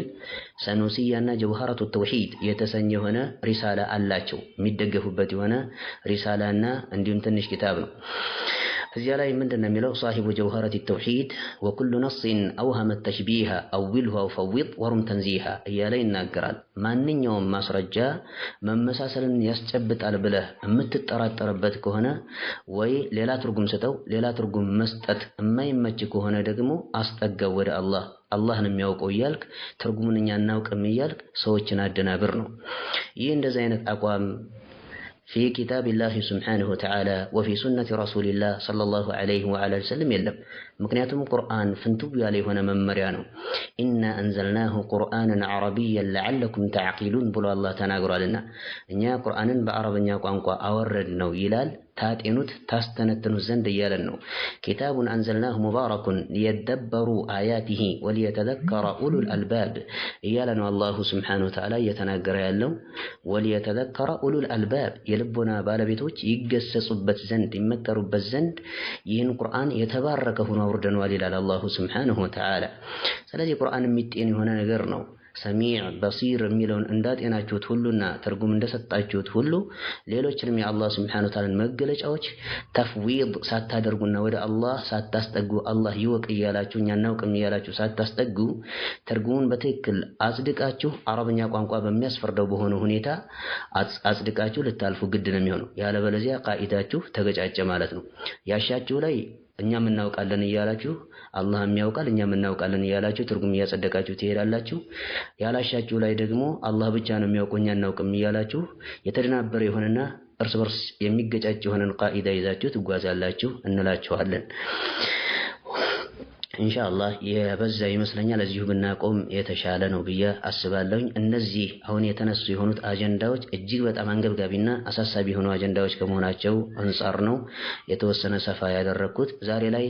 ሰኑሲያና ጀውሃረቱ ተውሂድ የተሰኘ የሆነ ሪሳላ አላቸው። የሚደገፉበት የሆነ ሪሳላና እንዲሁም ትንሽ ኪታብ ነው። እዚያ ላይ ምንድነው የሚለው? صاحب جوهرة التوحيد وكل نص أوهم التشبيه أوله أو فوض ورم تنزيها እያለ ይናገራል። ማንኛውም ማስረጃ መመሳሰልን ያስጨብጣል ብለህ የምትጠራጠርበት ከሆነ ወይ ሌላ ትርጉም ስጠው፣ ሌላ ትርጉም መስጠት የማይመች ከሆነ ደግሞ አስጠጋው ወደ አላህ ነው የሚያውቀው እያልክ ትርጉሙን እኛ እናውቅም እያልክ ሰዎችን አደናብር ነው። ይህ እንደዚህ አይነት አቋም في كتاب الله سبحانه وتعالى وفي سنة رسول الله صلى الله عليه وعلى وسلم يلم مكنياتهم قرآن فانتبوا عليه هنا من مريانو إنا أنزلناه قرآنا عربيا لعلكم تعقلون بلو الله تناقر لنا إنيا قرآن بعرب إنيا قوانقوا أوردنو يلال ታጤኑት ታስተነትኑት ዘንድ እያለን ነው። ኪታቡን አንዘልናሁ ሙባረኩን ሊየደበሩ አያቲሂ ወሊየተዘከረ ኡሉል አልባብ እያለ ነው አላሁ ስብሓነሁ ወተዓላ እየተናገረ ያለው። ወሊየተዘከረ ኡሉል አልባብ የልቦና ባለቤቶች ይገሰጹበት ዘንድ ይመከሩበት ዘንድ ይህን ቁርአን የተባረከ ሆኖ አውርደነዋል ይላል አላሁ ስብሓነሁ ወተዓላ። ስለዚህ ቁርአን የሚጤን የሆነ ነገር ነው። ሰሚዕ በሲር የሚለውን እንዳጤናችሁት ሁሉና ትርጉም እንደሰጣችሁት ሁሉ ሌሎችንም የአላህ ስብሓነሁ ወተዓላን መገለጫዎች ተፍዊድ ሳታደርጉና ወደ አላህ ሳታስጠጉ አላህ ይወቅ እያላችሁ እኛ እናውቅም እያላችሁ ሳታስጠጉ ትርጉሙን በትክክል አጽድቃችሁ አረብኛ ቋንቋ በሚያስፈርደው በሆነ ሁኔታ አጽድቃችሁ ልታልፉ ግድ ነው የሚሆነው። ያለበለዚያ ቃኢዳችሁ ተገጫጨ ማለት ነው። ያሻችሁ ላይ እኛም እናውቃለን እያላችሁ አላህም ያውቃል እኛም እናውቃለን እያላችሁ ትርጉም እያጸደቃችሁ ትሄዳላችሁ። ያላሻችሁ ላይ ደግሞ አላህ ብቻ ነው የሚያውቀው እኛ እናውቅም እያላችሁ የተደናበረ የሆነና እርስ በርስ የሚገጫጭ የሆነን ቃኢዳ ይዛችሁ ትጓዛላችሁ እንላችኋለን። ኢንሻአላህ የበዛ ይመስለኛል። እዚሁ ብናቆም የተሻለ ነው ብዬ አስባለሁኝ። እነዚህ አሁን የተነሱ የሆኑት አጀንዳዎች እጅግ በጣም አንገብጋቢና አሳሳቢ የሆኑ አጀንዳዎች ከመሆናቸው አንጻር ነው የተወሰነ ሰፋ ያደረኩት። ዛሬ ላይ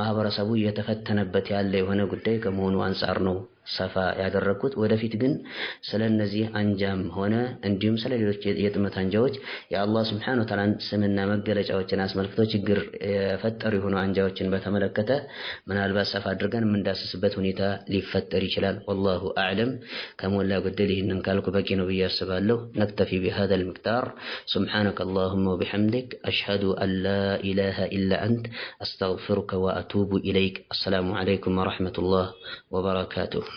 ማህበረሰቡ እየተፈተነበት ያለ የሆነ ጉዳይ ከመሆኑ አንጻር ነው ሰፋ ያደረኩት። ወደፊት ግን ስለነዚህ አንጃም ሆነ እንዲሁም ስለሌሎች የጥመት አንጃዎች የአላህ ስብሓነሁ ወተዓላን ስምና መገለጫዎችን አስመልክቶ ችግር የፈጠሩ የሆኑ አንጃዎችን በተመለከተ ምናልባት ሰፋ አድርገን የምንዳስስበት ሁኔታ ሊፈጠር ይችላል። ወላሁ አዕለም። ከሞላ ጎደል ይህንን ካልኩ በቂ ነው ብዬ አስባለሁ። ነክተፊ ቢሃዛ ልሚቅዳር። ሱብሓነከ አላሁመ ወቢሐምዲክ አሽሀዱ አን ላ ኢላሃ ኢላ አንት አስተግፊሩከ ወአቱቡ ኢለይክ። አሰላሙ ዓለይኩም ወረሕመቱላህ ወበረካቱሁ።